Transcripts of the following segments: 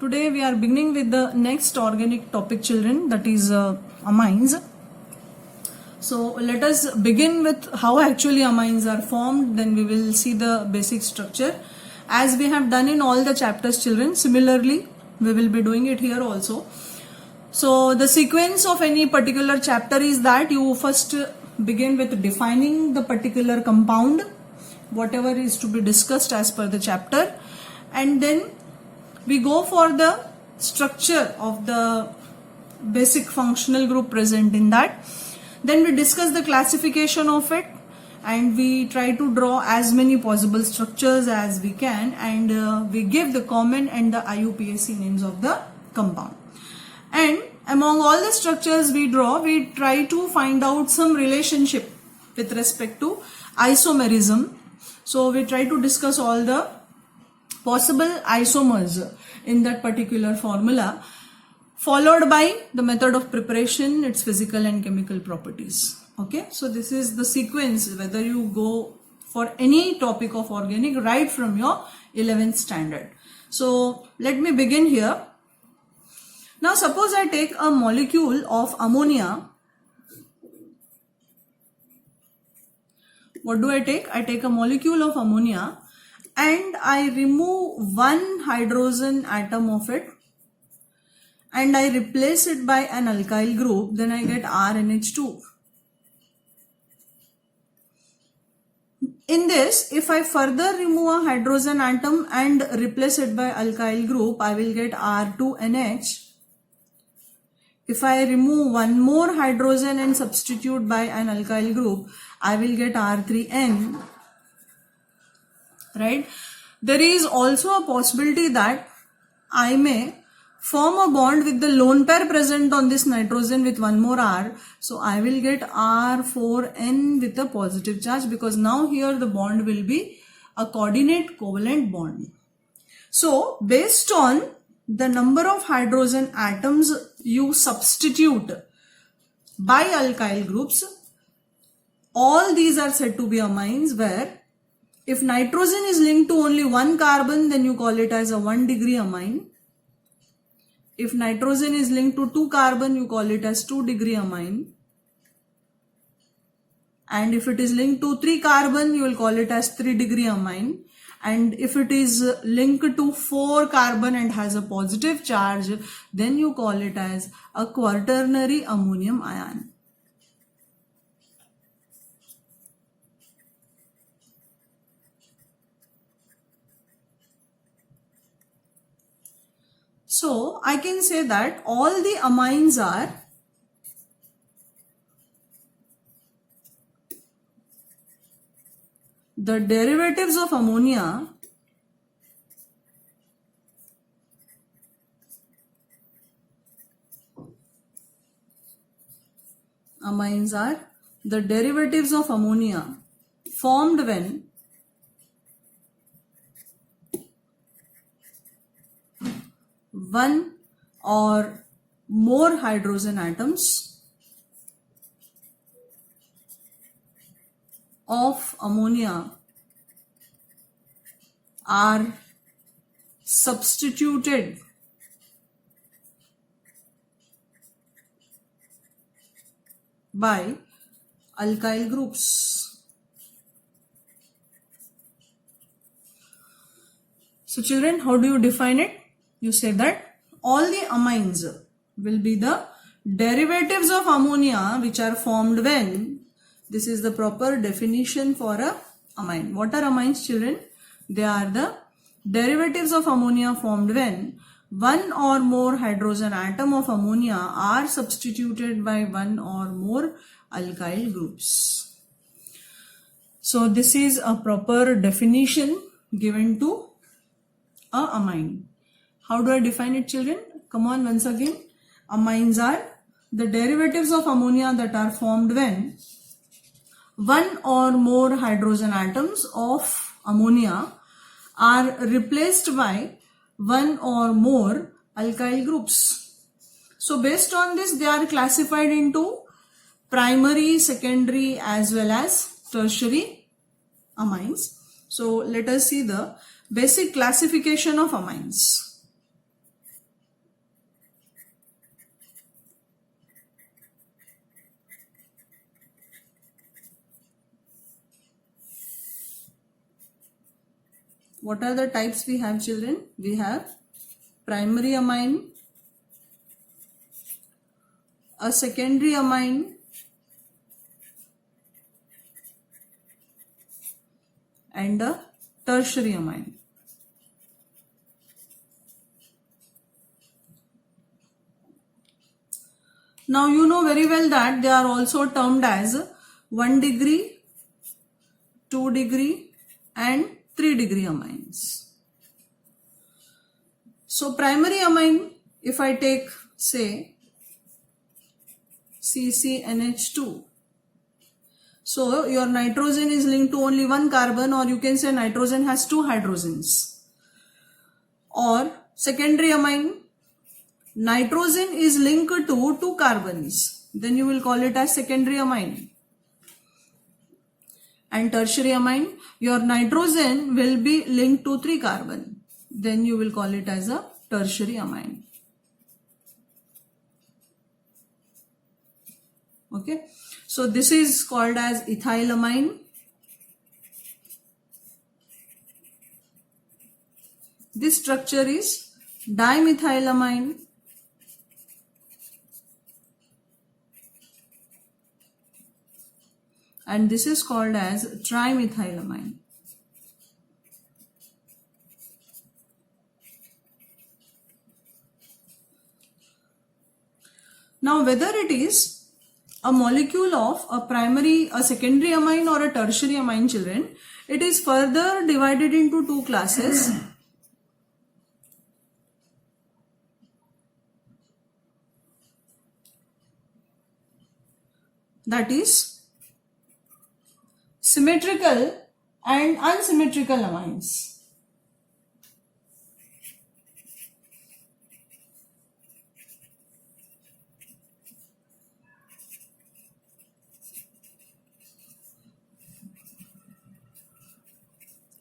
Today we are beginning with the next organic topic, children, that is amines. So let us begin with how actually amines are formed, then we will see the basic structure. As we have done in all the chapters, children, similarly we will be doing it here also. So the sequence of any particular chapter is that you first begin with defining the particular compound, whatever is to be discussed as per the chapter, and then we go for the structure of the basic functional group present in that. Then we discuss the classification of it and we try to draw as many possible structures as we can, and we give the common and the IUPAC names of the compound. And among all the structures we draw, we try to find out some relationship with respect to isomerism. So we try to discuss all the possible isomers in that particular formula, followed by the method of preparation, its physical and chemical properties. Okay, so this is the sequence whether you go for any topic of organic right from your 11th standard. So let me begin here. Now suppose I take a molecule of ammonia. What do I take? I take a molecule of ammonia and I remove one hydrogen atom of it and I replace it by an alkyl group, then I get RNH2. In this, if I further remove a hydrogen atom and replace it by alkyl group, I will get R2NH. If I remove one more hydrogen and substitute by an alkyl group, I will get R3N. Right? There is also a possibility that I may form a bond with the lone pair present on this nitrogen with one more R. So I will get R4N with a positive charge, because now here the bond will be a coordinate covalent bond. So based on the number of hydrogen atoms you substitute by alkyl groups, all these are said to be amines, where if nitrogen is linked to only one carbon, then you call it as a 1 degree amine. If nitrogen is linked to 2 carbon, you call it as 2 degree amine. And if it is linked to 3 carbon, you will call it as 3 degree amine. And if it is linked to 4 carbon and has a positive charge, then you call it as a quaternary ammonium ion. So I can say that all the amines are the derivatives of ammonia formed when one or more hydrogen atoms of ammonia are substituted by alkyl groups. So children, how do you define it? You say that all the amines will be the derivatives of ammonia which are formed when, this is the proper definition for a amine. What are amines, children? They are the derivatives of ammonia formed when one or more hydrogen atom of ammonia are substituted by one or more alkyl groups. So this is a proper definition given to a amine. How do I define it, children? Come on, once again. Amines are the derivatives of ammonia that are formed when one or more hydrogen atoms of ammonia are replaced by one or more alkyl groups. So based on this, they are classified into primary, secondary as well as tertiary amines. So let us see the basic classification of amines. What are the types we have, children? We have primary amine, a secondary amine, and a tertiary amine. Now you know very well that they are also termed as 1 degree, 2 degree and 3 degree amines. So primary amine, if I take say CCNH2, so your nitrogen is linked to only one carbon, or you can say nitrogen has two hydrogens. Or secondary amine, nitrogen is linked to two carbons, then you will call it as secondary amine. And tertiary amine, your nitrogen will be linked to three carbon, then you will call it as a tertiary amine. Okay, so this is called as ethylamine. This structure is dimethylamine. And this is called as trimethylamine. Now whether it is a molecule of a secondary amine or a tertiary amine, children, it is further divided into two classes. That is symmetrical and unsymmetrical amines.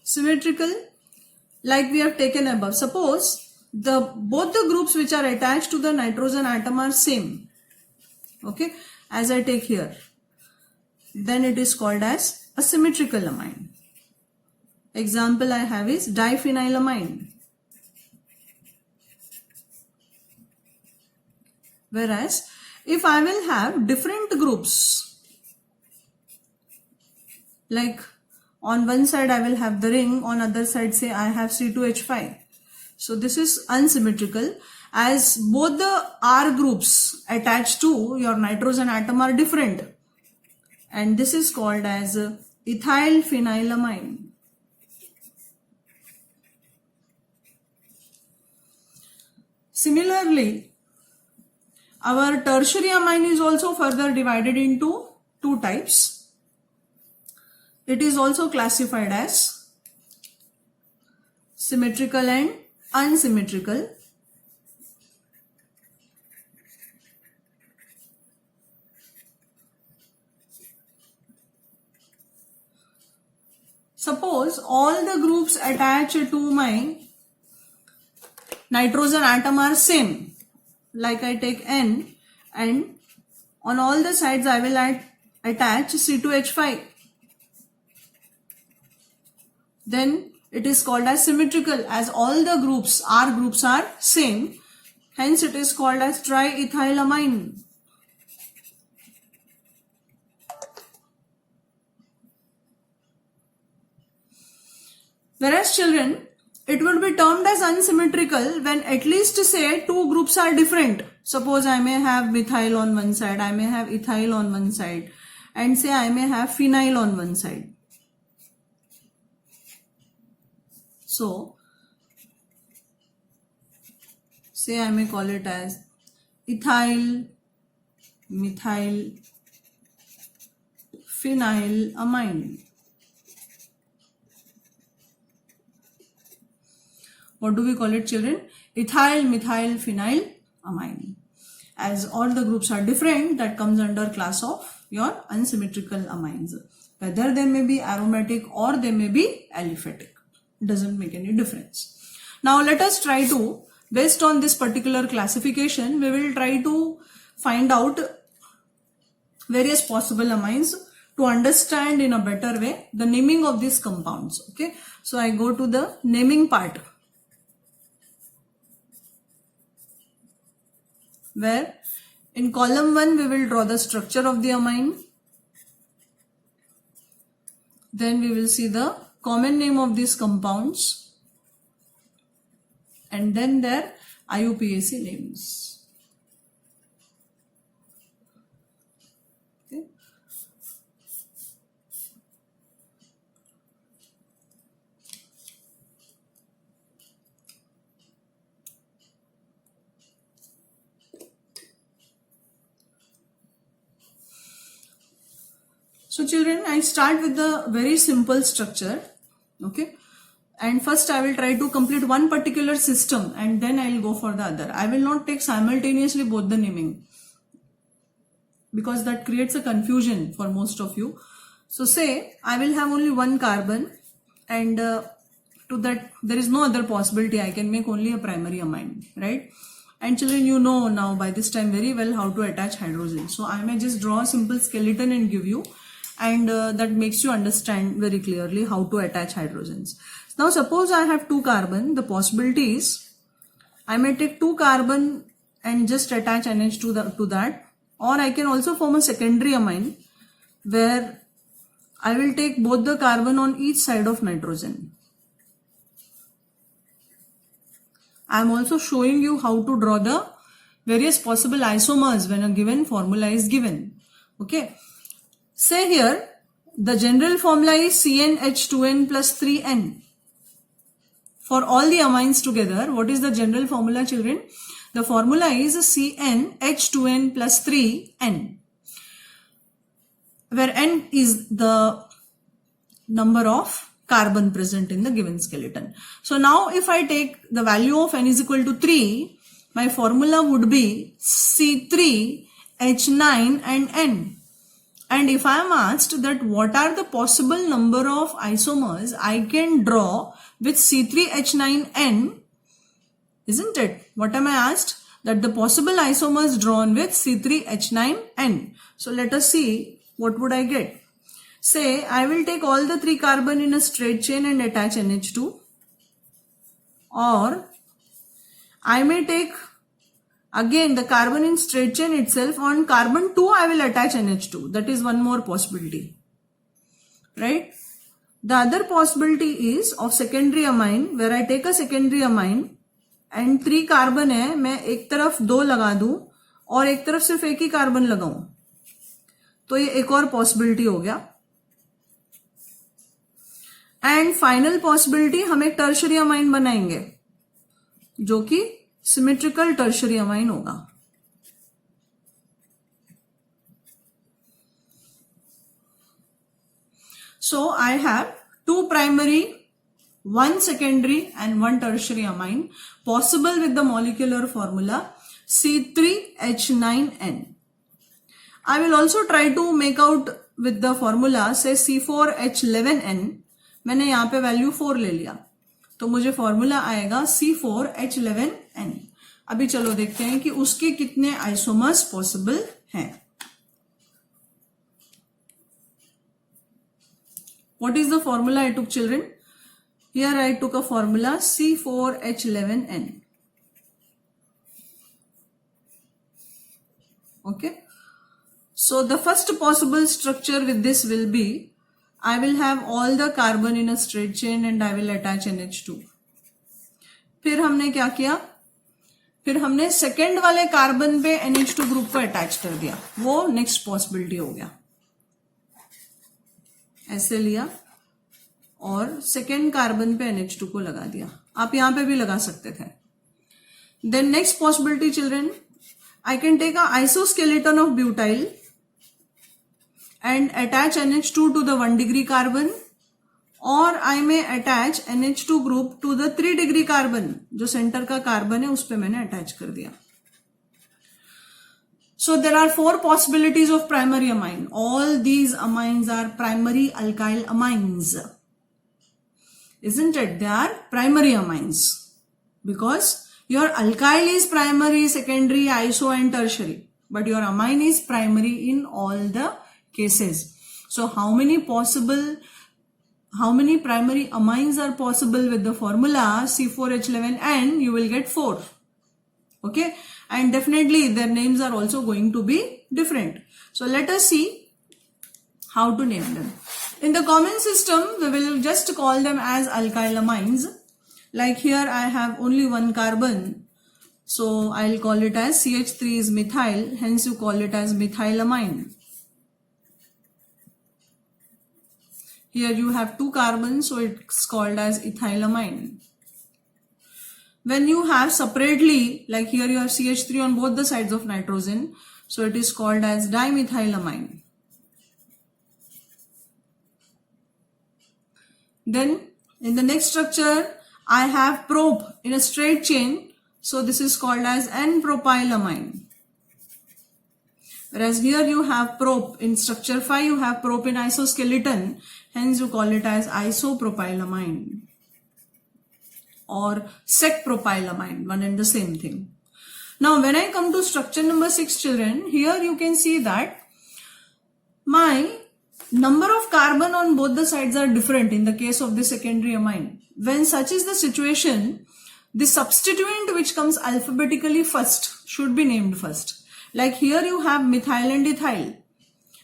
Symmetrical, like we have taken above. Suppose both the groups which are attached to the nitrogen atom are same. Okay, as I take here, then it is called as a symmetrical amine. Example I have is diphenylamine. Whereas if I will have different groups, like on one side I will have the ring, on other side say I have C2H5. So this is unsymmetrical, as both the R groups attached to your nitrogen atom are different. And this is called as ethyl phenylamine. Similarly, our tertiary amine is also further divided into two types. It is also classified as symmetrical and unsymmetrical. Suppose all the groups attached to my nitrogen atom are same, like I take N, and on all the sides I will attach C2H5. Then it is called as symmetrical, as all the groups, R groups are same. Hence it is called as triethylamine. Whereas children, it would be termed as unsymmetrical when at least say two groups are different. Suppose I may have methyl on one side, I may have ethyl on one side, and say I may have phenyl on one side. So, say I may call it as ethyl, methyl, phenyl amine. What do we call it, children? Ethyl, methyl, phenyl amine. As all the groups are different, that comes under class of your unsymmetrical amines. Whether they may be aromatic or they may be aliphatic. Doesn't make any difference. Now let us try to, based on this particular classification, we will try to find out various possible amines to understand in a better way the naming of these compounds. Okay, so I go to the naming part, where in column 1 we will draw the structure of the amine. Then we will see the common name of these compounds, and then their IUPAC names. Okay. So children, I start with the very simple structure. Okay. And first I will try to complete one particular system and then I will go for the other. I will not take simultaneously both the naming, because that creates a confusion for most of you. So say I will have only one carbon, and to that there is no other possibility. I can make only a primary amine, right? And children, you know now by this time very well how to attach hydrogen. So I may just draw a simple skeleton and give you, and that makes you understand very clearly how to attach hydrogens. Now suppose I have 2 carbon, the possibility is I may take 2 carbon and just attach NH to that, or I can also form a secondary amine where I will take both the carbon on each side of nitrogen. I am also showing you how to draw the various possible isomers when a given formula is given. Okay. Say here the general formula is CnH2n plus 3n. For all the amines together, what is the general formula, children? The formula is CnH2n plus 3n, where n is the number of carbon present in the given skeleton. So now if I take the value of n is equal to 3, my formula would be C3H9 and n. And if I am asked that what are the possible number of isomers I can draw with C3H9N, isn't it? What am I asked? That the possible isomers drawn with C3H9N. So let us see what would I get. Say I will take all the 3 carbon in a straight chain and attach NH2, or I may take again the carbon in straight chain itself. On carbon 2 I will attach NH2. That is one more possibility, right? The other possibility is of secondary amine, where I take a secondary amine and 3 carbon है, मैं एक तरफ 2 लगा दूं और एक तरफ सिर्फ एक ही कार्बन लगाऊं, तो ये एक और पॉसिबिलिटी हो गया. एंड फाइनल पॉसिबिलिटी हम एक टर्शरी अमाइन बनाएंगे जो कि सिमेट्रिकल टर्शरी अमाइन होगा. So I have 2 primary, 1 secondary and 1 tertiary amine possible with the molecular formula C3H9N. I will also try to make out with the formula say C4H11N. मैंने यहाँ पे value 4 ले लिया तो मुझे फॉर्मूला आएगा C4H11N. अभी चलो देखते हैं कि उसके कितने आइसोमर्स पॉसिबल हैं. What is the formula I took, children? Here I took a formula C4H11N. Okay. So the first possible structure with this will be, I will have all the carbon in a straight chain and I will attach NH2. फिर हमने क्या किया? फिर हमने second वाले carbon पे NH2 group को attach कर दिया. वो नेक्स्ट पॉसिबिलिटी हो गया. ऐसे लिया और सेकेंड कार्बन पे NH2 को लगा दिया. आप यहां पे भी लगा सकते थे. Then next possibility children, I can take a iso skeleton of butyl and attach NH2 to the 1 degree carbon, or I may attach NH2 group to the 3 degree carbon. जो सेंटर का कार्बन है उस पे मैंने अटैच कर दिया. So there are 4 possibilities of primary amine. All these amines are primary alkyl amines. Isn't it? They are primary amines because your alkyl is primary, secondary, iso and tertiary, but your amine is primary in all the cases. So how many primary amines are possible with the formula C4H11N? You will get 4. Okay, and definitely their names are also going to be different. So let us see how to name them. In the common system, we will just call them as alkyl amines. Like here I have only one carbon, so I'll call it as CH3 is methyl, hence you call it as methylamine. Here you have 2 carbons, so it's called as ethylamine. When you have separately, like here you have CH3 on both the sides of nitrogen, so it is called as dimethylamine. Then in the next structure, I have prop in a straight chain, so this is called as N-propylamine. Whereas here you have prop in structure 5, you have prop in isoskeleton, hence you call it as isopropylamine or sec-propylamine, one and the same thing. Now when I come to structure number 6, children, here you can see that my number of carbon on both the sides are different in the case of the secondary amine. When such is the situation, the substituent which comes alphabetically first should be named first. Like here you have methyl and ethyl,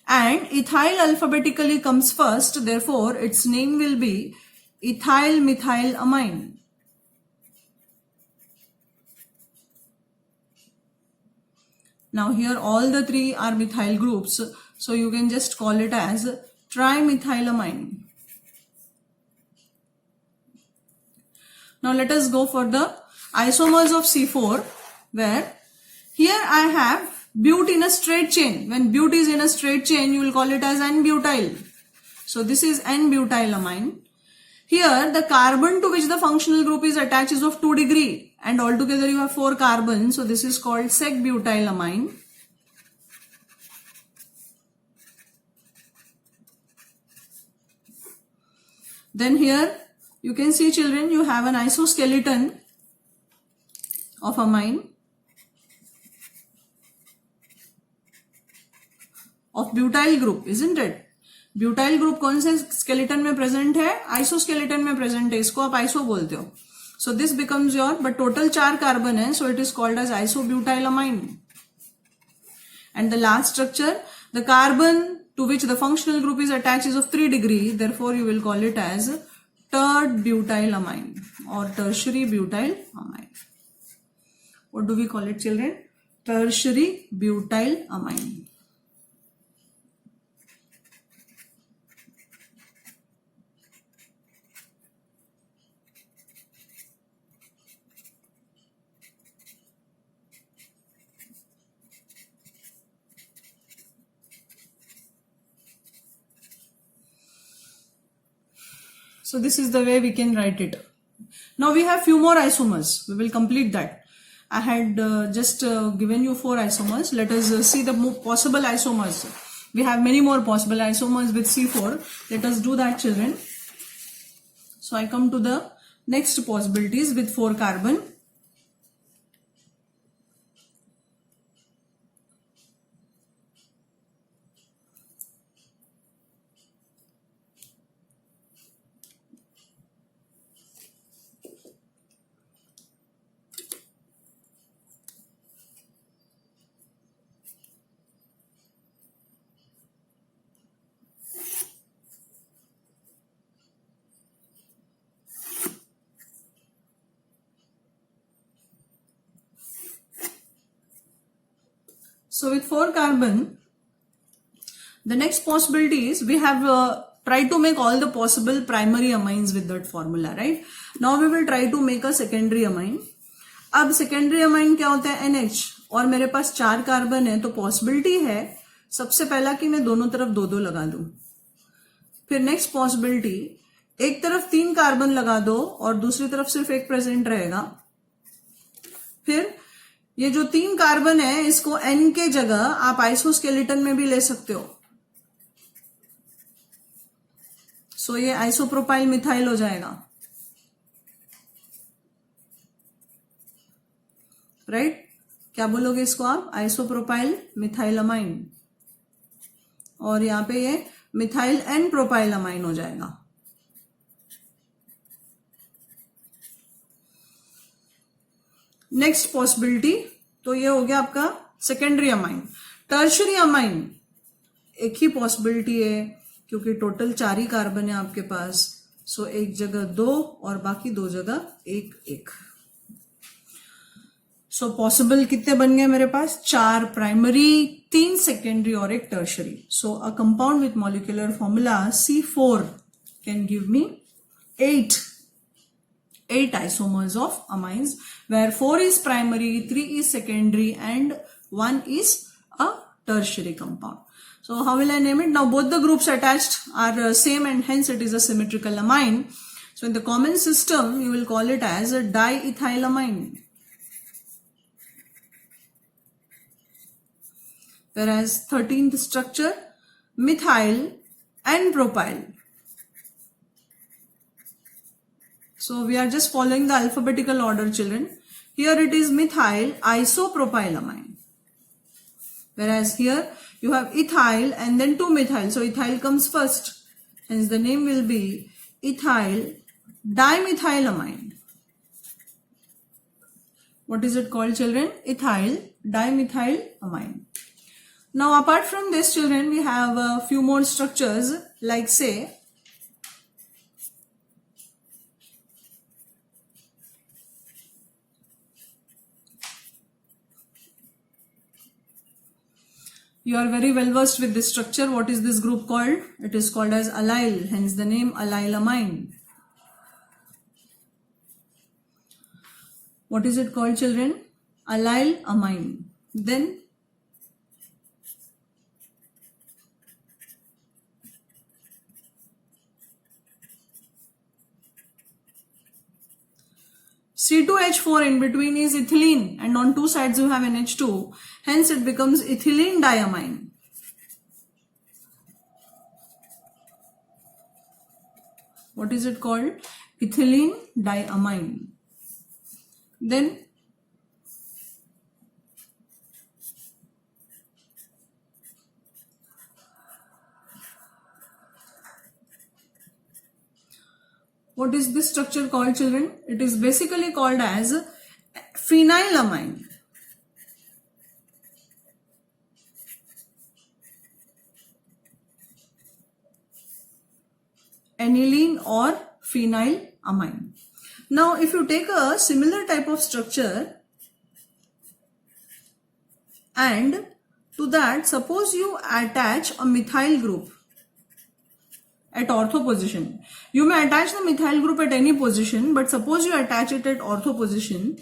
and ethyl alphabetically comes first, therefore its name will be ethyl methylamine. Now here all the 3 are methyl groups, so you can just call it as trimethylamine. Now let us go for the isomers of C4, where here I have but in a straight chain. When but is in a straight chain, you will call it as N-butyl. So this is N-butylamine. Here the carbon to which the functional group is attached is of 2 degree, and altogether you have 4 carbons, so this is called sec-butylamine. Then here you can see, children, you have an isoskeleton of amine of butyl group, isn't it? Butyl group कौन से skeleton में present है? आइसोस्केलेटन में present है, इसको आप iso बोलते हो. So this becomes your, but total 4 carbon है, so it is called as isobutylamine. And the last structure, the carbon to which the functional group is attached is of 3 degree, therefore you will call it as third butylamine or tertiary butylamine. What do we call it, children? Tertiary butylamine. So this is the way we can write it. Now we have few more isomers. We will complete that. I had just given you 4 isomers. Let us see the possible isomers. We have many more possible isomers with C4. Let us do that, children. So I come to the next possibilities with 4 carbon. So with 4 carbon, the next possibility is we have tried to make all the possible primary amines with that formula, right? Now we will try to make a secondary amine. अब secondary amine क्या होता है? NH, और मेरे पास 4 carbon है, तो possibility है सबसे पहला कि मैं दोनों तरफ 2-2 लगा दूं. फिर नेक्स्ट पॉसिबिलिटी, एक तरफ 3 कार्बन लगा दो और दूसरी तरफ सिर्फ एक प्रेजेंट रहेगा. फिर ये जो 3 कार्बन है, इसको N के जगह आप आइसोस्केलेटन में भी ले सकते हो. सो ये आइसोप्रोपाइल मिथाइल हो जाएगा, राइट? क्या बोलोगे इसको आप? आइसोप्रोपाइल मिथाइलामाइन. और यहाँ पे ये मिथाइल एन प्रोपाइल अमाइन हो जाएगा। नेक्स्ट पॉसिबिलिटी, तो ये हो गया आपका सेकेंडरी अमाइन। टर्शरी अमाइन एक ही पॉसिबिलिटी है क्योंकि टोटल 4 ही कार्बन है आपके पास, सो एक जगह 2 और बाकी 2 जगह 1। सो पॉसिबल कितने बन गए मेरे पास? 4 प्राइमरी, 3 सेकेंडरी और 1 tertiary. So a compound with molecular formula C4 can give me 8 isomers of amines, where 4 is primary, 3 is secondary and 1 is a tertiary compound. So how will I name it? Now both the groups attached are same and hence it is a symmetrical amine. So in the common system you will call it as a diethylamine. Whereas 13th structure, methyl and propyl. So we are just following the alphabetical order, children. Here it is methyl isopropylamine. Whereas here you have ethyl and then 2 methyl. So ethyl comes first. Hence the name will be ethyl dimethylamine. What is it called, children? Ethyl dimethylamine. Now apart from this, children, we have a few more structures, like say you are very well versed with this structure. What is this group called? It is called as allyl, hence the name allylamine. What is it called, children? Allylamine. Then C2H4 in between is ethylene and on 2 sides you have NH2. Hence it becomes ethylene diamine. What is it called? Ethylene diamine. Then what is this structure called, children? It is basically called as phenylamine. Aniline or phenylamine. Now if you take a similar type of structure and to that suppose you attach a methyl group at ortho position. You may attach the methyl group at any position, but suppose you attach it at ortho position.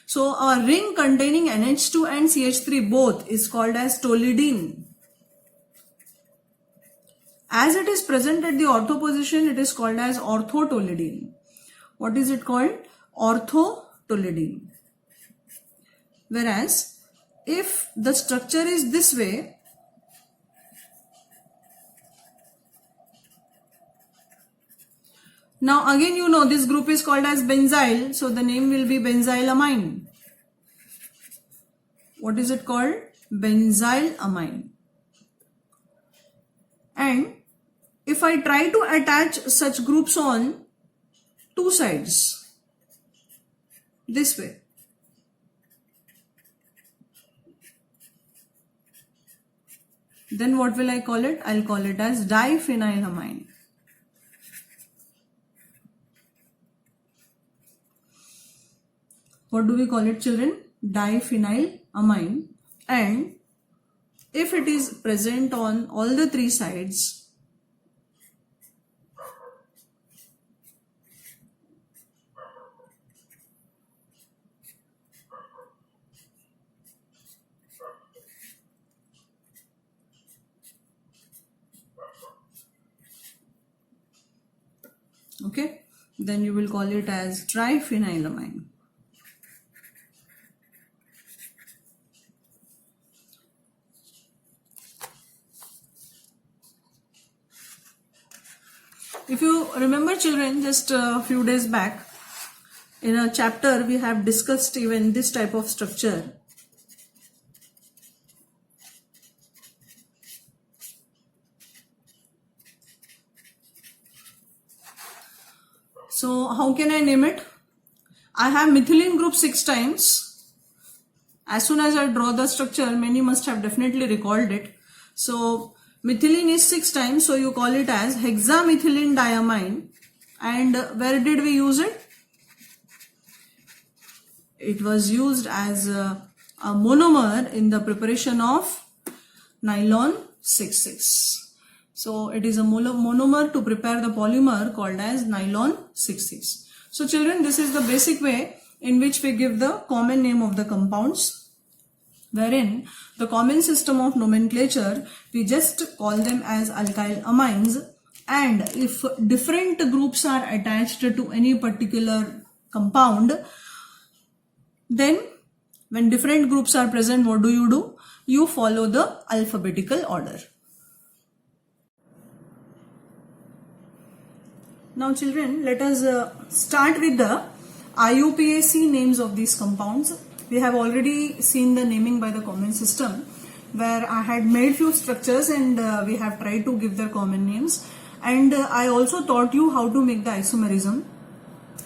So a ring containing NH2 and CH3 both is called as toluidine. As it is present at the ortho position, it is called as orthotoluidine. What is it called? Orthotoluidine. Whereas if the structure is this way, now again you know this group is called as benzyl, so the name will be benzylamine. What is it called? Benzylamine. And if I try to attach such groups on 2 sides, this way, then what will I call it? I'll call it as diphenylamine. What do we call it, children? Diphenylamine. And if it is present on all the 3 sides, okay, then you will call it as triphenylamine. If you remember, children, just a few days back in a chapter we have discussed even this type of structure. So how can I name it? I have methylene group 6 times. As soon as I draw the structure, many must have definitely recalled it. So methylene is 6 times, so you call it as hexamethylene diamine. And where did we use it? It was used as a monomer in the preparation of nylon 6,6. So it is a monomer to prepare the polymer called as nylon 6,6. So children, this is the basic way in which we give the common name of the compounds, wherein the common system of nomenclature, we just call them as alkyl amines, and if different groups are attached to any particular compound, then when different groups are present, what do? You follow the alphabetical order. Now children, let us start with the IUPAC names of these compounds. We have already seen the naming by the common system, where I had made few structures and we have tried to give their common names, and I also taught you how to make the isomerism.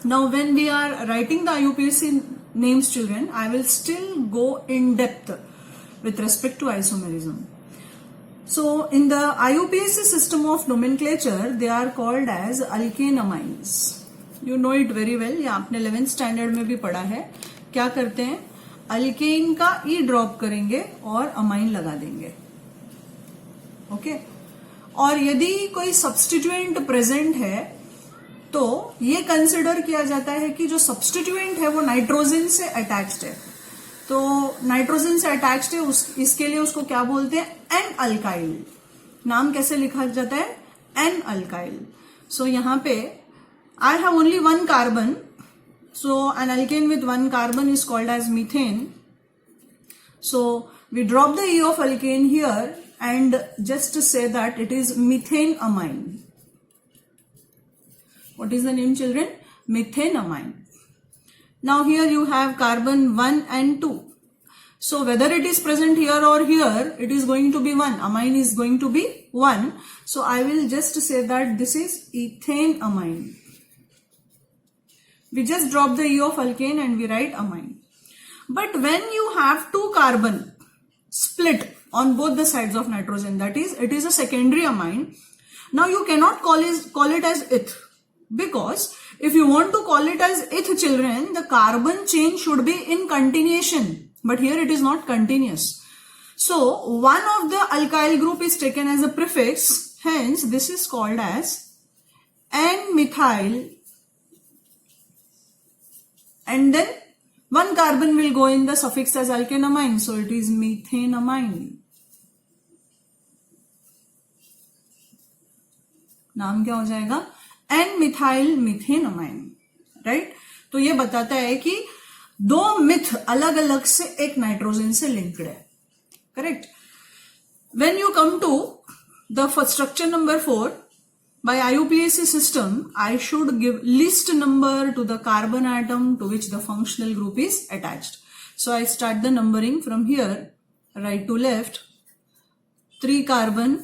Now when we are writing the IUPAC names, children, I will still go in depth with respect to isomerism. So in the IUPAC system of nomenclature, they are called as alkane amines. You know it very well. ये आपने 11th standard में भी पढ़ा है. क्या करते हैं? Alkane का ई ड्रॉप करेंगे और अमाइन लगा देंगे. ओके. और यदि कोई सब्स्टिट्यूएंट प्रेजेंट है तो ये कंसिडर किया जाता है कि जो सब्स्टिट्यूएंट है वो नाइट्रोजन से अटैच्ड है. तो नाइट्रोजन से अटैच्ड है, इसके लिए उसको क्या बोलते हैं? An alkyl. नाम कैसे लिखा जाता है? N alkyl. सो यहां पे I have only 1 carbon, so an alkane with 1 carbon is called as methane. So we drop the E of alkane here and just say that it is methane amine. What is the name, children? Methenamine. Now here you have carbon 1 and 2. So whether it is present here or here, it is going to be 1. Amine is going to be 1. So I will just say that this is ethane amine. We just drop the E of alkane and we write amine. But when you have 2 carbon split on both the sides of nitrogen, that is, it is a secondary amine. Now you cannot call it as eth. Because if you want to call it as eth, children, the carbon chain should be in continuation. But here it is not continuous. So one of the alkyl group is taken as a prefix. Hence this is called as N-methyl. And then one carbon will go in the suffix as alkanamine. So it is methanamine. नाम क्या हो जाएगा? N methyl methanamine. Right. तो ये बताता है कि 2 myth अलग अलग से एक नाइट्रोजन से लिंक्ड है. Correct. When you come to the structure number 4, by IUPAC system, I should give least number to the carbon atom to which the functional group is attached. So I start the numbering from here, right to left. 3 carbon.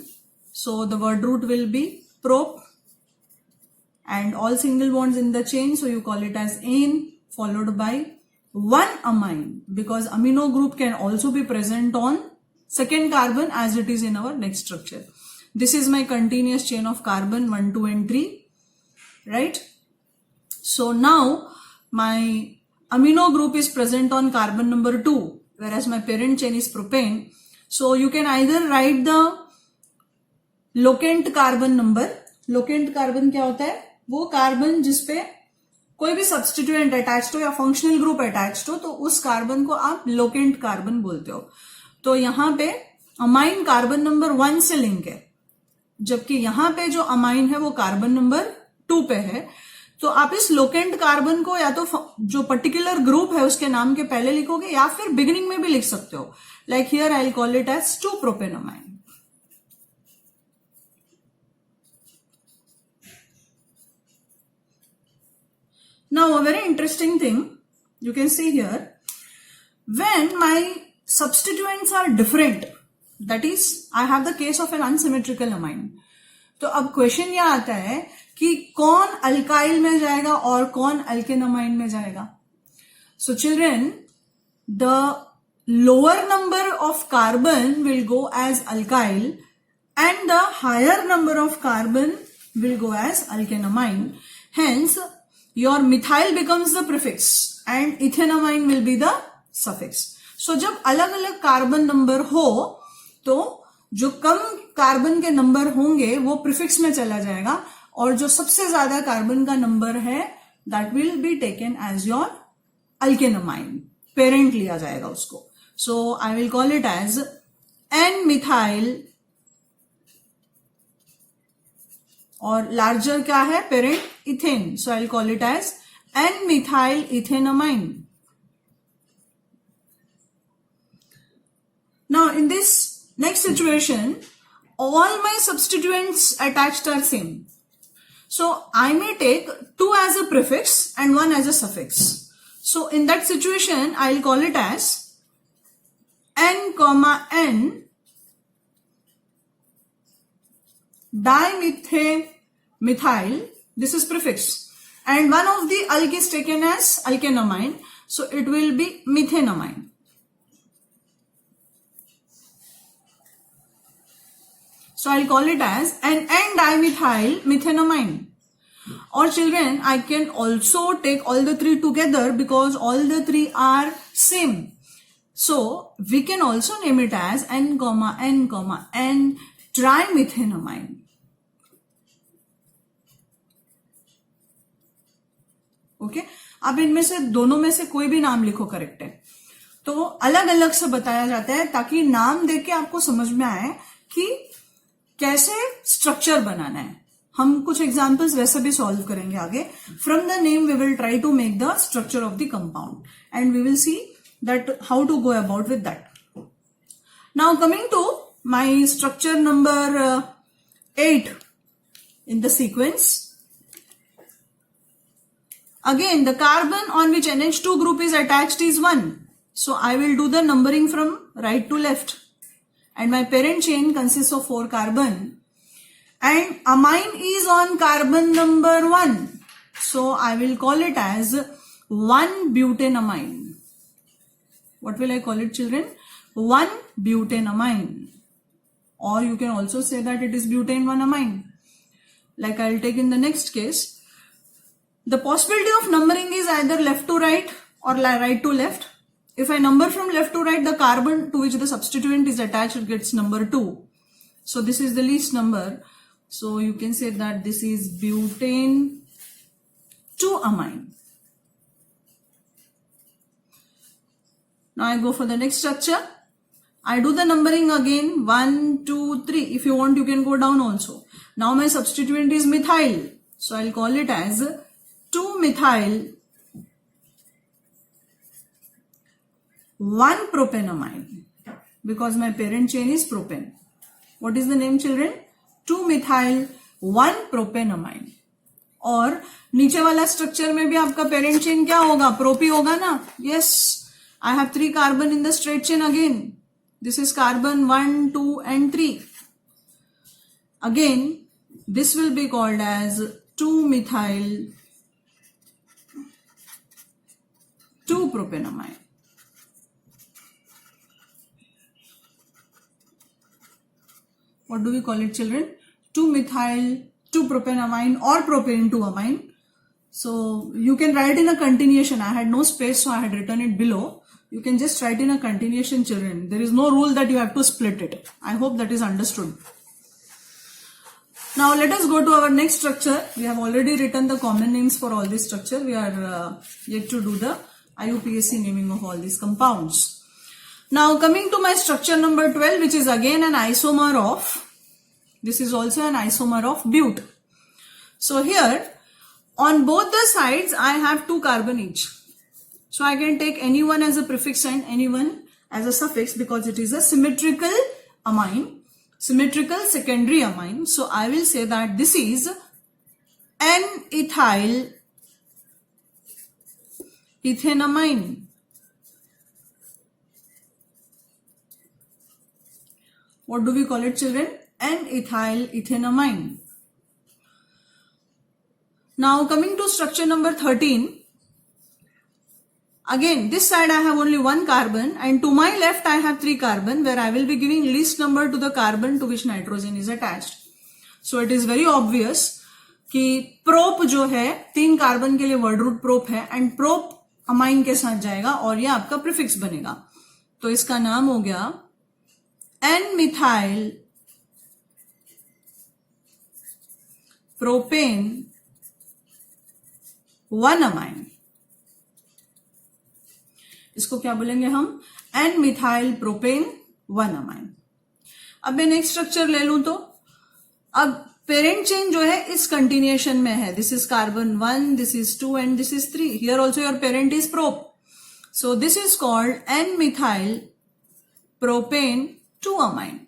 So the word root will be prop. And all single bonds in the chain, so you call it as ane, followed by 1 amine, because amino group can also be present on second carbon as it is in our next structure. This is my continuous chain of carbon 1, 2 and 3, right? So now my amino group is present on carbon number 2, whereas my parent chain is propane. So you can either write the locant carbon number. Locant carbon क्या होता है? वो carbon जिसपे कोई भी substituent attached हो या functional group attached हो, तो उस कार्बन को आप लोकेंट कार्बन बोलते हो. तो यहां पे अमाइन कार्बन नंबर 1 से लिंक है, जबकि यहां पे जो अमाइन है वो कार्बन नंबर 2 पे है. तो आप इस लोकेंट कार्बन को या तो जो पर्टिकुलर ग्रुप है उसके नाम के पहले लिखोगे या फिर बिगिनिंग में भी लिख सकते हो. Like here I will call it as 2 propanamine. Now a very interesting thing you can see here, when my substituents are different, that is I have the case of an unsymmetrical amine. तो अब question यह आता है कि कौन alkyl में जाएगा और कौन अल्केनमाइन में जाएगा. So children, the lower number of carbon will go as alkyl and the higher number of carbon will go as alkanamine. Hence, your methyl becomes the prefix and ethanamine will be the suffix. So, जब अलग अलग carbon number हो तो जो कम carbon के number होंगे वो prefix में चला जाएगा और जो सबसे ज्यादा कार्बन का नंबर है that will be taken as your alkanamine. Parent लिया जाएगा उसको. So I will call it as N-methyl और larger क्या है parent? Ethane. So I'll call it as N-methyl ethanamine. Now in this next situation, all my substituents attached are same. So I may take 2 as a prefix and 1 as a suffix. So in that situation, I'll call it as N, N dimethyl, this is prefix, and one of the alk is taken as alkanamine, so it will be methanamine. So I'll call it as an N-dimethyl methanamine. Or children, I can also take all the three together because all the three are same. So we can also name it as N, N trimethanamine. Okay अब इनमें से दोनों में से कोई भी नाम लिखो करेक्ट है. तो अलग अलग से बताया जाता है ताकि नाम देके आपको समझ में आए कि कैसे स्ट्रक्चर बनाना है. हम कुछ एग्जांपल्स वैसे भी सॉल्व करेंगे आगे. From the name we will try to make the structure of the compound and we will see that how to go about with that. Now coming to my structure number 8 in the sequence. Again the carbon on which NH2 group is attached is 1. So I will do the numbering from right to left. And my parent chain consists of 4 carbon. And amine is on carbon number 1. So I will call it as 1-butanamine. What will I call it, children? 1-butanamine. Or you can also say that it is butane-1-amine. Like I'll take in the next case. The possibility of numbering is either left to right or right to left. If I number from left to right, the carbon to which the substituent is attached gets number 2. So this is the least number. So you can say that this is butane-2-amine. Now I go for the next structure. I do the numbering again 1, 2, 3. If you want you can go down also. Now my substituent is methyl. So I'll call it as 2-methyl 1-propanamine because my parent chain is propane. What is the name, children? 2-methyl 1-propanamine. और नीचे वाला structure में भी आपका parent chain क्या होगा? प्रोपी होगा ना? Yes. I have 3 carbon in the straight chain again. This is carbon 1, 2 and 3. Again, this will be called as 2-methyl 2-propanamine. What do we call it, children? 2-methyl 2-propanamine or propane-2-amine. So you can write in a continuation. I had no space, so I had written it below. You can just write in a continuation, children. There is no rule that you have to split it. I hope that is understood. Now let us go to our next structure. We have already written the common names for all this structure. We are yet to do the IUPAC naming of all these compounds. Now coming to my structure number 12, which is again an isomer of, this is also an isomer of bute. So here on both the sides I have 2 carbon each. So I can take any one as a prefix and any one as a suffix because it is a symmetrical amine, symmetrical secondary amine. So I will say that this is N-ethyl ethanamine. What do we call it, children? N-ethyl ethanamine. Now coming to structure number 13. Again, this side I have only one carbon and to my left I have 3 carbon where I will be giving least number to the carbon to which nitrogen is attached. So it is very obvious कि prop जो है 3 carbon के लिए word root prop है and prop amine के साथ जाएगा और ये आपका प्रीफिक्स बनेगा. तो इसका नाम हो गया एन मिथाइल प्रोपेन 1 अमाइन. इसको क्या बोलेंगे हम? N methyl propane 1 amine. अब मैं नेक्स्ट स्ट्रक्चर ले लूं तो अब पेरेंट चेन जो है इस कंटिन्यूएशन में है. This is carbon 1, this is 2 and this is 3. Here also your parent is prop. So this is called an methyl propane 2 amine.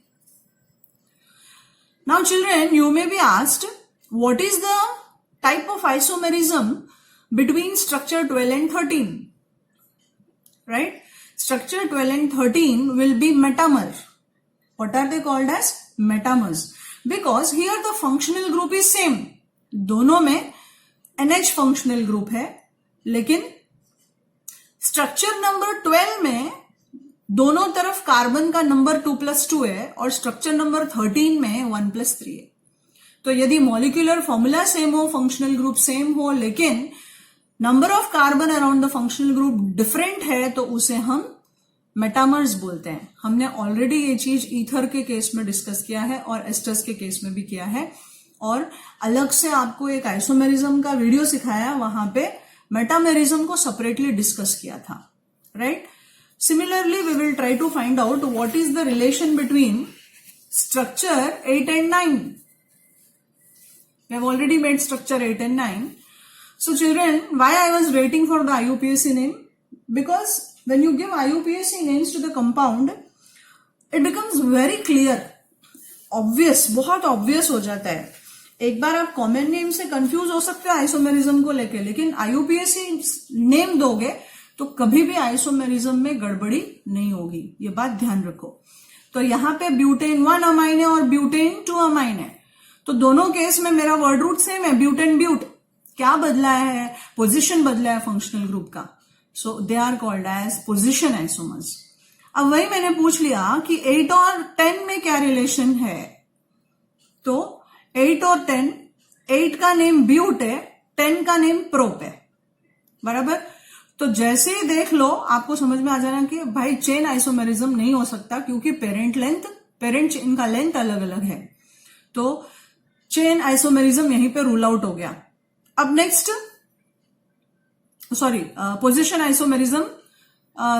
Now children, you may be asked what is the type of isomerism between structure 12 and 13. Right? Structure 12 and 13 will be metamer. What are they called as? Metamers. Because here the functional group is same. दोनों में NH functional group है, लेकिन structure number 12 में दोनों तरफ carbon का number 2+2 है और structure number 13 में 1+3 है. तो यदि molecular formula सेम हो, functional group सेम हो, लेकिन number of carbon around the functional group different है तो उसे हम मेटामर्स बोलते हैं. हमने ऑलरेडी ये चीज ईथर के केस में डिस्कस किया है और एस्टर्स के केस में भी किया है और अलग से आपको एक आइसोमेरिज्म का वीडियो सिखाया, वहां पे मेटामेरिज्म को सेपरेटली डिस्कस किया था. Right? Similarly we will try to find out what is the relation between structure 8 and 9. We have already made structure 8 and 9. So children, why I was waiting for the IUPAC name? Because when you give IUPAC names to the compound, it becomes very clear, obvious, बहुत obvious हो जाता है. एक बार आप common name से confuse हो सकते हो आइसोमेरिज्म को लेके, लेकिन IUPAC नेम दोगे तो कभी भी आइसोमेरिज्म में गड़बड़ी नहीं होगी. ये बात ध्यान रखो. तो यहाँ पे ब्यूटेन 1 अमाइन है और ब्यूटेन 2 अमाइन है. तो दोनों केस में मेरा वर्ड रूट सेम है, ब्यूटेन ब्यूट. क्या बदला है? पोजीशन बदला है फंक्शनल ग्रुप का. So they are called as position isomers. अब वही मैंने पूछ लिया कि 8 और 10 में क्या रिलेशन है. तो 8 और 10, 8 का नेम ब्यूट है, 10 का नेम प्रोप है. बराबर? तो जैसे ही देख लो आपको समझ में आ जाना कि भाई चेन आइसोमेरिज्म नहीं हो सकता क्योंकि पेरेंट चेन का लेंथ अलग अलग है. तो चेन आइसोमेरिज्म यहीं पे रूल आउट हो गया. अब नेक्स्ट पोजीशन आइसोमेरिज्म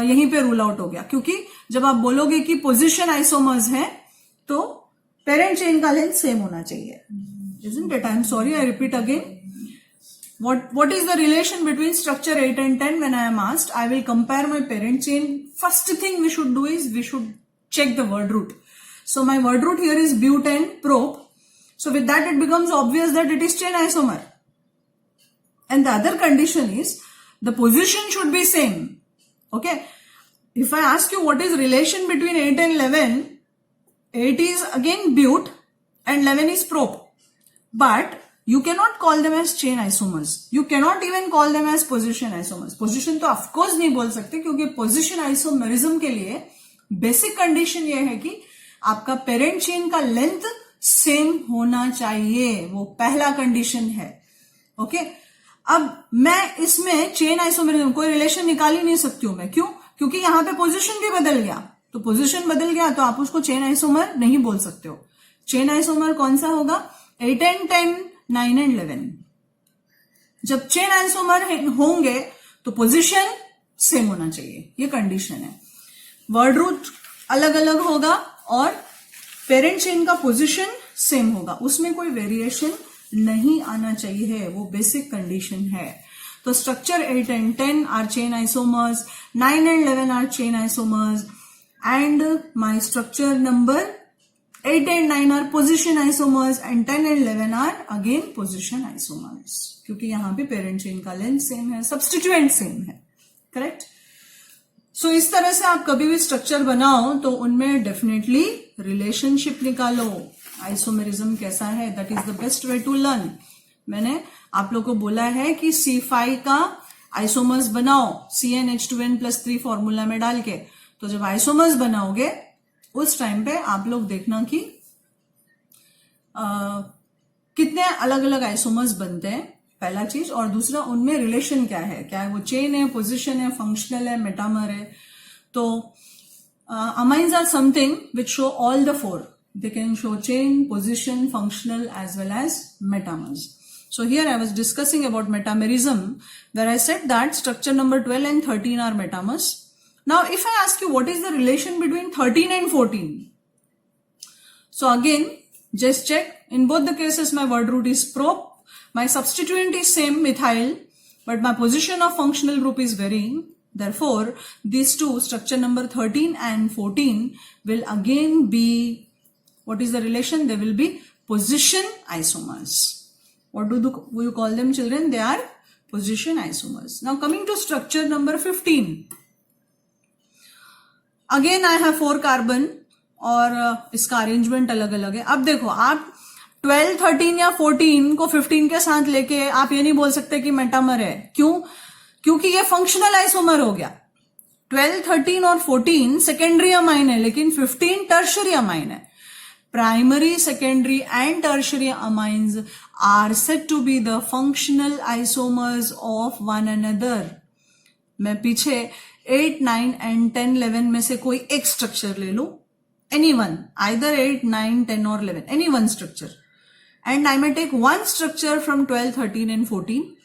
यहीं पे रूल आउट हो गया क्योंकि जब आप बोलोगे कि पोजीशन आइसोमर्स हैं तो पेरेंट चेन का लेंथ सेम होना चाहिए. Isn't it? I'm sorry, I repeat again. What is the relation between structure 8 and 10? When I am asked, I will compare my parent chain. First thing we should do is we should check the word root. So my word root here is butane prop. So with that it becomes obvious that it is chain isomer. And the other condition is the position should be same. Okay. If I ask you what is relation between 8 and 11, 8 is again but and 11 is prop. But you cannot call them as chain isomers. You cannot even call them as position isomers. Position तो of course नहीं बोल सकते क्योंकि position isomerism के लिए basic condition ये है कि आपका parent chain का length same होना चाहिए. वो पहला condition है. Okay. अब मैं इसमें चेन आइसोमेरिज्म कोई रिलेशन निकाल ही नहीं सकती हूं मैं. क्यों? क्योंकि यहां पे पोजीशन भी बदल गया. तो पोजीशन बदल गया तो आप उसको चेन आइसोमर नहीं बोल सकते हो. चेन आइसोमर कौन सा होगा? 8 and 10, 9 and 11. जब चेन आइसोमर होंगे तो पोजीशन सेम होना चाहिए. ये कंडीशन है. वर्ड रूट अलग अलग होगा और पेरेंट चेन का पोजीशन सेम होगा. उसमें कोई वेरिएशन नहीं आना चाहिए. वो बेसिक कंडीशन है. तो structure 8 and 10 are chain isomers, 9 and 11 are chain isomers and my structure number 8 and 9 are position isomers and 10 and 11 are again position isomers क्योंकि यहां पे पेरेंट चेन का लेंथ सेम है, सब्स्टिट्यूएंट सेम है. Correct? So इस तरह से आप कभी भी स्ट्रक्चर बनाओ तो उनमें डेफिनेटली रिलेशनशिप निकालो. आइसोमेरिज्म कैसा है, that is the best way to learn. मैंने आप लोग को बोला है कि C5 का आइसोमर्स बनाओ CnH2n+3 फॉर्मूला में डाल के। तो जब आइसोमर्स बनाओगे उस टाइम पे आप लोग देखना कि कितने अलग अलग आइसोमर्स बनते हैं, पहला चीज, और दूसरा उनमें रिलेशन क्या है, क्या है वो चेन है, पोजिशन है, फंक्शनल है, मेटामर है। तो amines are something which show all the four. They can show chain, position, functional as well as metamers. So here I was discussing about metamerism, where I said that structure number 12 and 13 are metamers. Now if I ask you what is the relation between 13 and 14? So again, just check. In both the cases my word root is prop. My substituent is same, methyl, but my position of functional group is varying. Therefore, these two, structure number 13 and 14, will again be, what is the relation? They will be position isomers. What do you call them, children? They are position isomers. Now coming to structure number 15. Again I have 4 carbon और इसका arrangement अलग अलग है. अब देखो, आप 12, 13 या 14 को 15 के साथ लेके आप ये नहीं बोल सकते कि मेटामर है. क्यों? क्योंकि ये फंक्शनल आइसोमर हो गया. 12, 13 और 14 सेकेंडरी अमाइन है, लेकिन 15 टर्शरी अमाइन है. Primary, secondary and tertiary amines are said to be the functional isomers of one another. मैं पीछे 8, 9 and 10, 11 में से कोई एक स्ट्रक्चर ले लूं, any one, either 8, 9, 10 or 11, any one structure, and I may take one structure from 12, 13 and 14,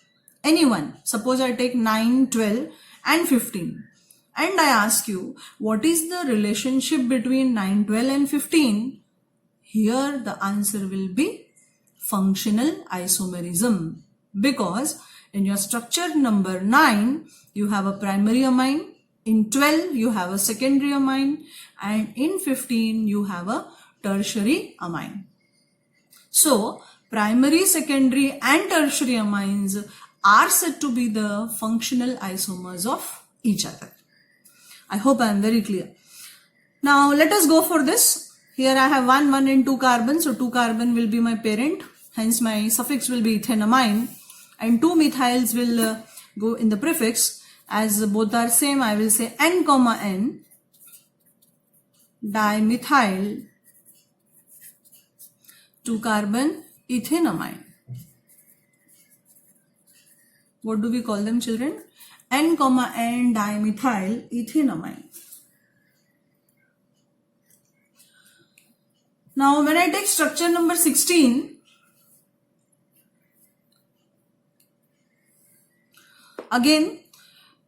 any one. Suppose I take 9, 12 and 15, and I ask you what is the relationship between 9, 12 and 15. Here the answer will be functional isomerism, because in your structure number 9 you have a primary amine, in 12 you have a secondary amine, and in 15 you have a tertiary amine. So primary, secondary and tertiary amines are said to be the functional isomers of each other. I hope I am very clear. Now let us go for this. Here I have 1, 1 and 2 carbon. So 2 carbon will be my parent. Hence my suffix will be ethanamine. And 2 methyls will go in the prefix. As both are same, I will say N, N. Dimethyl 2 carbon ethanamine. What do we call them, children? N, N dimethyl ethanamine. Now when I take structure number 16, again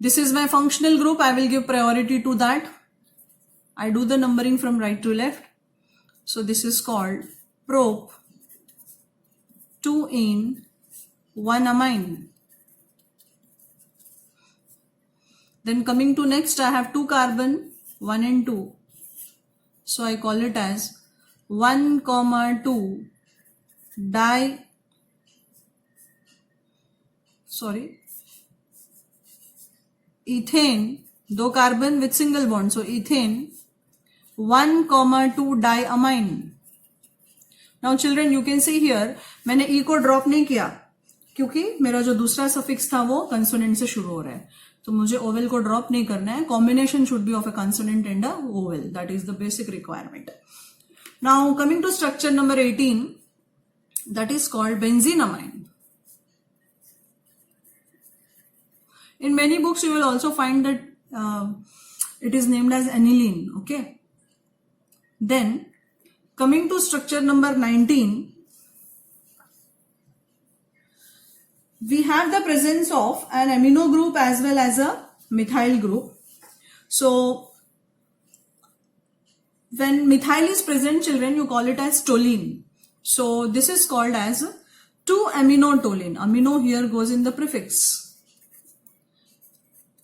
this is my functional group. I will give priority to that. I do the numbering from right to left. So this is called prop 2 in 1 amine. Then coming to next, I have 2 carbon, 1 and 2. So I call it as 1, 2 ethane, 2 carbon with single bond, so ethane 1, 2 diamine. Now children, you can see here मैंने E को drop नहीं किया क्योंकि मेरा जो दूसरा suffix था वो कंसोनेंट से शुरू हो रहा है, तो मुझे ओवेल को ड्रॉप नहीं करना है. Combination should be of a consonant and a oval. That is the basic requirement. Now coming to structure number 18, that is called benzenamine. In many books you will also find that it is named as aniline. Okay. Then coming to structure number 19, we have the presence of an amino group as well as a methyl group. So when methyl is present, children, you call it as toluene. So this is called as 2-aminotoluene. Amino here goes in the prefix.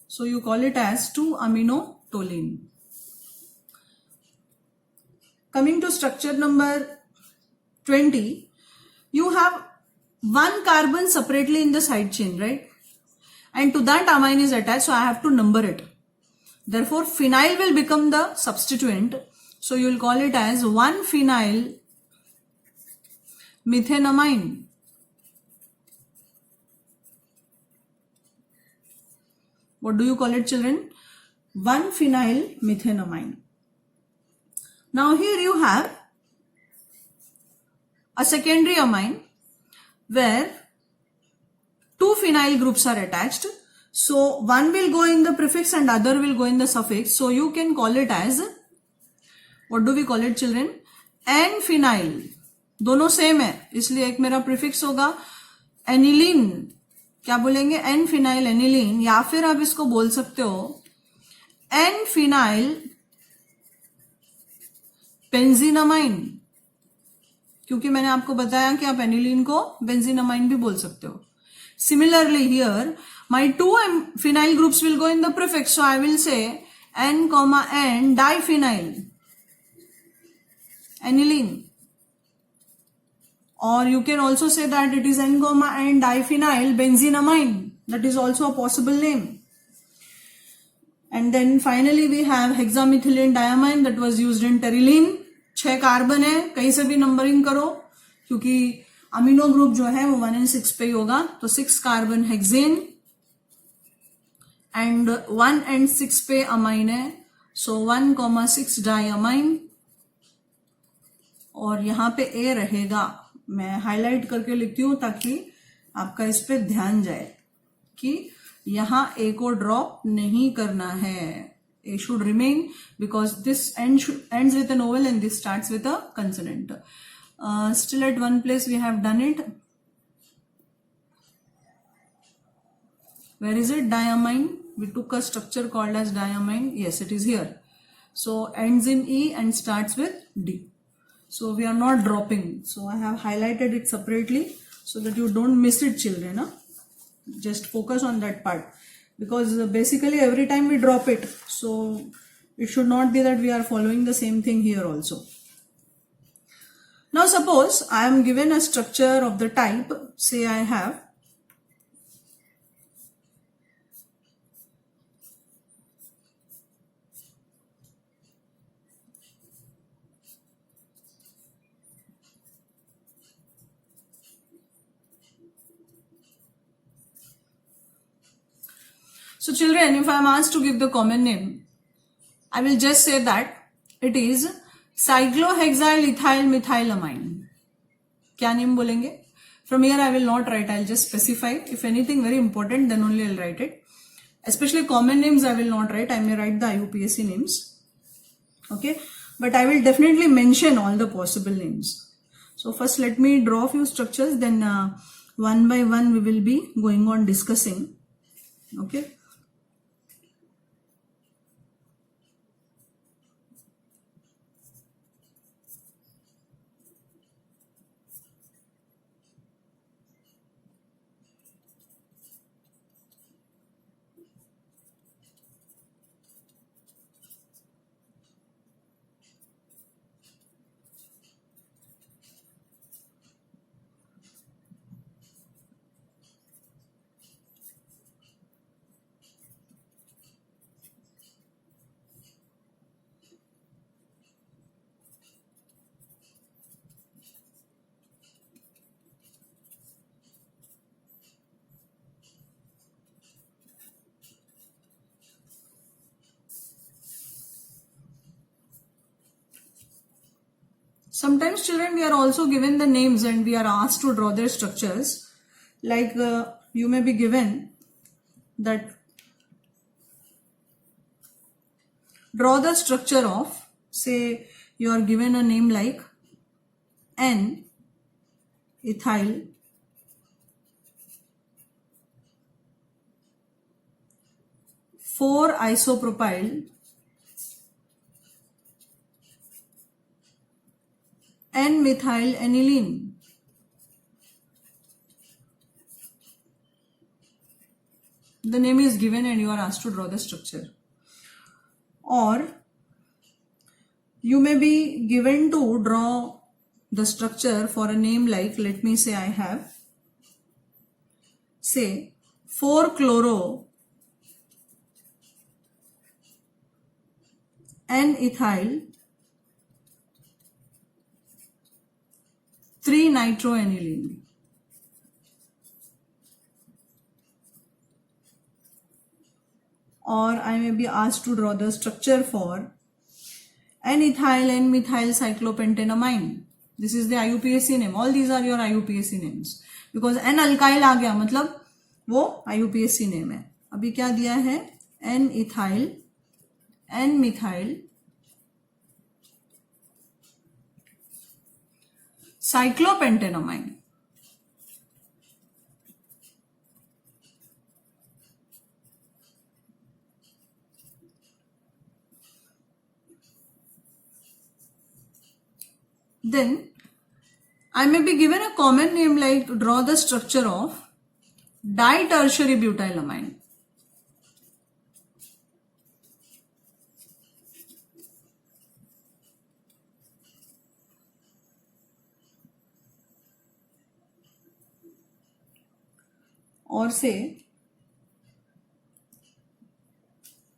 So you call it as 2-aminotoluene. Coming to structure number 20, you have 1 carbon separately in the side chain, right? And to that amine is attached, so I have to number it. Therefore, phenyl will become the substituent. So you will call it as 1-phenyl methanamine. What do you call it, children? 1-phenyl methanamine. Now here you have a secondary amine where 2 phenyl groups are attached. So one will go in the prefix and other will go in the suffix. So you can call it as, what do we call it, children? N-phenyl. दोनों same है, इसलिए एक मेरा prefix होगा aniline, क्या बोलेंगे? N-phenyl aniline, या फिर आप इसको बोल सकते हो N-phenyl बेंजीनामाइन, क्योंकि मैंने आपको बताया कि आप एनिलीन को बेंजीनामाइन भी बोल सकते हो. Similarly here, my 2 phenyl groups will go in the prefix, so I will say N, N diphenyl aniline. Or you can also say that it is N, N diphenyl benzenamine. That is also a possible name. And then finally we have hexamethylene diamine that was used in Terilene. 6 carbon है, कहीं से भी numbering करो क्योंकि amino group जो है वो 1 and 6 पे ही होगा. तो 6 कार्बन हेक्सेन एंड 1 and 6 पे अमाइन है, सो 1,6 डाइअमाइन. और यहाँ पे ए रहेगा, मैं हाईलाइट करके लिखती हूं ताकि आपका इस पे ध्यान जाए कि यहां ए को ड्रॉप नहीं करना है. A should remain because this ends with an vowel and this starts with a consonant. Still at one place we have done it. Where is it? Diamine. We took a structure called as diamine. Yes, it is here. So ends in E and starts with D. So we are not dropping. So I have highlighted it separately so that you don't miss it, children. Huh? Just focus on that part because basically every time we drop it. So it should not be that we are following the same thing here also. Now suppose I am given a structure of the type, say I have So children, if I am asked to give the common name, I will just say that it is cyclohexyl ethyl methylamine. क्या name बोलेंगे? From here I will not write, I will just specify. If anything very important, then only I will write it. Especially common names I will not write, I may write the IUPAC names. Okay, but I will definitely mention all the possible names. So first let me draw a few structures, then one by one we will be going on discussing. Okay. Sometimes children, we are also given the names and we are asked to draw their structures. Like you may be given that draw the structure of, say you are given a name like N-ethyl four isopropyl N-methyl aniline. The name is given and you are asked to draw the structure. Or you may be given to draw the structure for a name like, let me say I have, say 4-chloro N-ethyl 3-nitroaniline. or I may be asked to draw the structure for N-ethyl N-methyl cyclopentanamine. This is the IUPAC name. All these are your IUPAC names because N-alkyl आ गया मतलब वो IUPAC name है. अभी क्या दिया है? N-ethyl N-methyl cyclopentanamine. Then I may be given a common name like draw the structure of ditertiary butylamine. Or say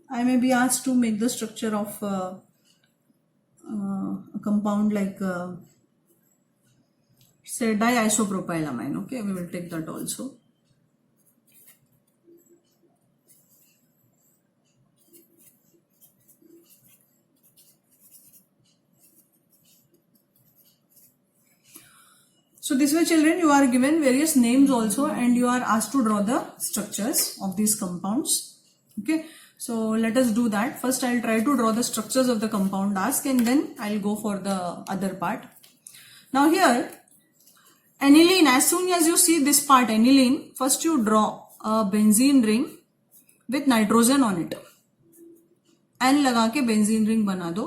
I may be asked to make the structure of a compound like say diisopropylamine. Okay, we will take that also. So this way children, you are given various names also and you are asked to draw the structures of these compounds. Okay, so let us do that. First I'll try to draw the structures of the compound asked and then I'll go for the other part. Now here, aniline, as soon as you see this part aniline, first you draw a benzene ring with nitrogen on it. N लगा के benzene ring बना दो.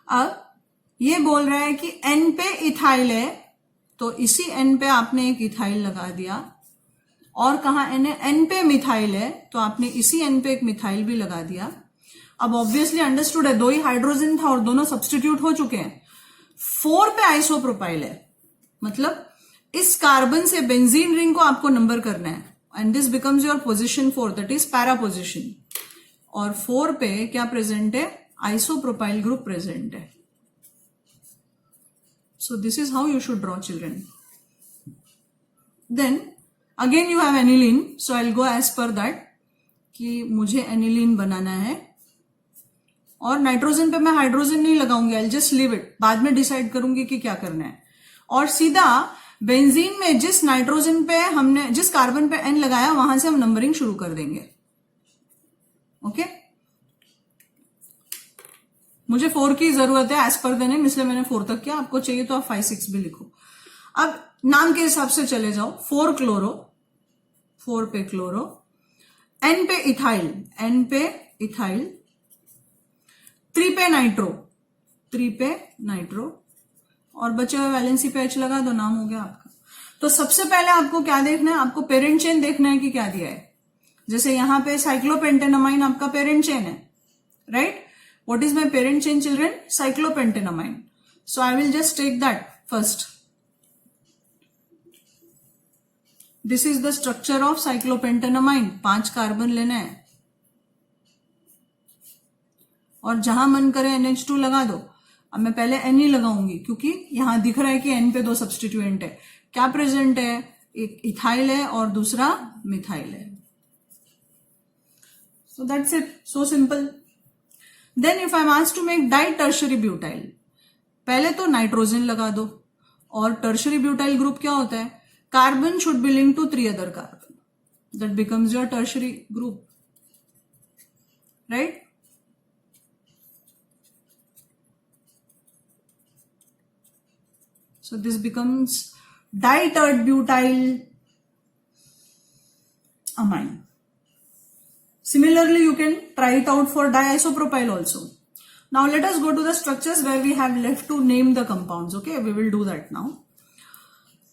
अब ये बोल रहा है कि N पे इथाइल है तो इसी N पे आपने एक इथाइल लगा दिया और कहा N पे मिथाइल है तो आपने इसी N पे एक मिथाइल भी लगा दिया. अब ऑब्वियसली अंडरस्टूड है, दो ही हाइड्रोजन था और दोनों सब्स्टिट्यूट हो चुके हैं. 4 पे आइसोप्रोपाइल है मतलब इस कार्बन से बेंजीन रिंग को आपको नंबर करना है and this becomes your position 4, that is para position. और 4 पे क्या प्रेजेंट है? आइसोप्रोपाइल ग्रुप प्रेजेंट है. So this is how you should draw children. Then again you have aniline. So I'll go as per that कि मुझे aniline बनाना है और nitrogen पे मैं हाइड्रोजन नहीं लगाऊंगी. I'll just leave it. बाद में डिसाइड करूंगी कि क्या करना है. और सीधा बेंजीन में जिस नाइट्रोजन पे हमने जिस कार्बन पे N लगाया वहां से हम नंबरिंग शुरू कर देंगे. ओके मुझे 4 की जरूरत है एज पर द नेम, इसलिए मैंने 4 तक किया. आपको चाहिए तो आप 5, 6 भी लिखो. अब नाम के हिसाब से चले जाओ. 4 क्लोरो, 4 पे क्लोरो, N पे इथाइल, N पे इथाइल, 3 पे नाइट्रो, 3 पे नाइट्रो और बचे हुए वैलेंसी पे H लगा दो, नाम हो गया आपका. तो सबसे पहले आपको क्या देखना है? आपको पेरेंट चेन देखना है कि क्या दिया है. जैसे यहां पे साइक्लोपेंटेनामाइन आपका पेरेंट चेन है, right? What is my parent chain children? Cyclopentanamine. So I will just take that first. This is the structure of cyclopentanamine. 5 carbon लेना है और जहां मन करे NH2 लगा दो. अब मैं पहले N ही लगाऊंगी क्योंकि यहां दिख रहा है कि N पे 2 सब्स्टिट्यूएंट है. क्या प्रेजेंट है? एक इथाइल है और दूसरा मिथाइल है. So that's it. So simple. Then if I am asked to make ditertiary butyl, पहले तो नाइट्रोजन लगा दो और टर्शरी ब्यूटाइल ग्रुप क्या होता है? Carbon should be linked to 3 other carbon, that becomes your tertiary group, right? So this becomes ditert butyl amine. Similarly, you can try it out for diisopropyl also. Now let us go to the structures where we have left to name the compounds. Okay, we will do that now.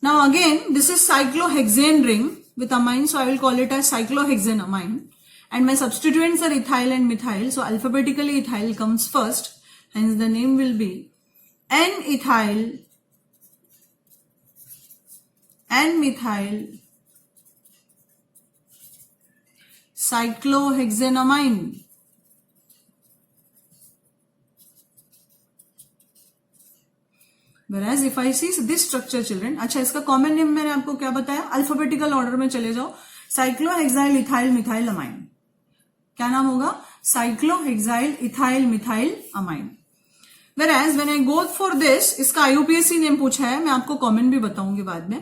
Now again, this is cyclohexane ring with amine, so I will call it as cyclohexane amine. And my substituents are ethyl and methyl, so alphabetically ethyl comes first. Hence the name will be N-ethyl and methyl cyclohexanamine. Whereas if I see this structure children, अच्छा इसका common name मैंने आपको क्या बताया? Alphabetical order में चले जाओ. Cyclohexyl ethyl methyl amine. क्या नाम होगा? Cyclohexyl ethyl methyl amine. Whereas when I go for this, इसका IUPAC नेम पूछा है, मैं आपको कॉमन भी बताऊंगी बाद में।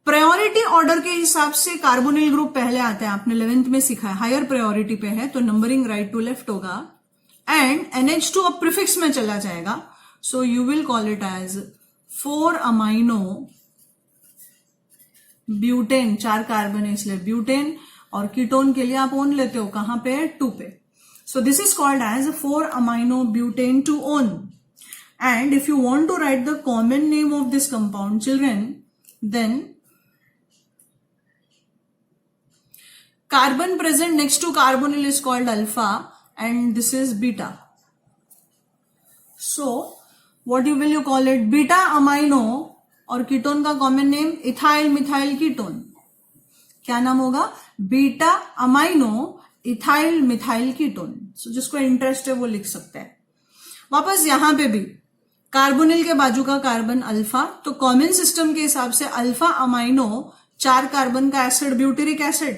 प्रायोरिटी ऑर्डर के हिसाब से कार्बोनिल ग्रुप पहले आता है, आपने 11th में सीखा है, हायर प्रायोरिटी पे है तो नंबरिंग राइट टू लेफ्ट होगा, एंड NH2 अब प्रीफिक्स में चला जाएगा, so you will call it as 4 amino butane, 4 carbon है इसलिए ब्यूटेन, और कीटोन के लिए आप ओन लेते हो, कहां पे? 2 पे। So this is called as 4-amino-butane to on. And if you want to write the common name of this compound, children, then carbon present next to carbonyl is called alpha and this is beta. So what will you call it? Beta amino और ketone का common name ethyl methyl ketone. क्या नाम होगा? Beta amino ethyl methyl ketone. So जिसको interest है वो लिख सकता है। वापस यहां पे भी कार्बोनिल के बाजू का कार्बन अल्फा, तो कॉमन सिस्टम के हिसाब से अल्फा अमाइनो 4 कार्बन का एसिड ब्यूटेरिक एसिड,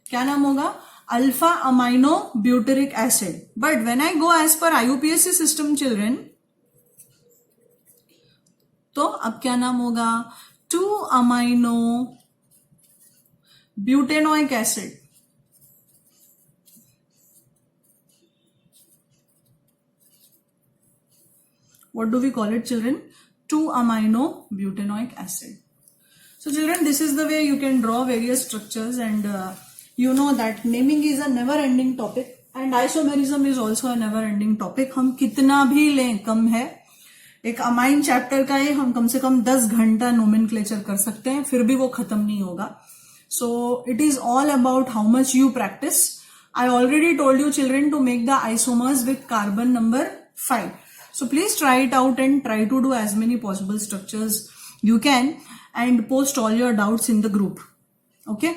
क्या नाम होगा? Alpha amino butyric acid. But when I go as per IUPAC system children, तो अब क्या नाम होगा? 2 amino butanoic acid. What do we call it, children? 2-amino-butanoic acid. So children, this is the way you can draw various structures, and you know that naming is a never ending topic and isomerism is also a never ending topic. हम कितना भी लें कम है। एक amine chapter का ही हम कम से कम 10 घंटा नोमेनक्लेचर कर सकते हैं, फिर भी वो खत्म नहीं होगा। So it is all about how much you practice. I already told you children to make the isomers with carbon number 5. So please try it out and try to do as many possible structures you can and post all your doubts in the group. Okay.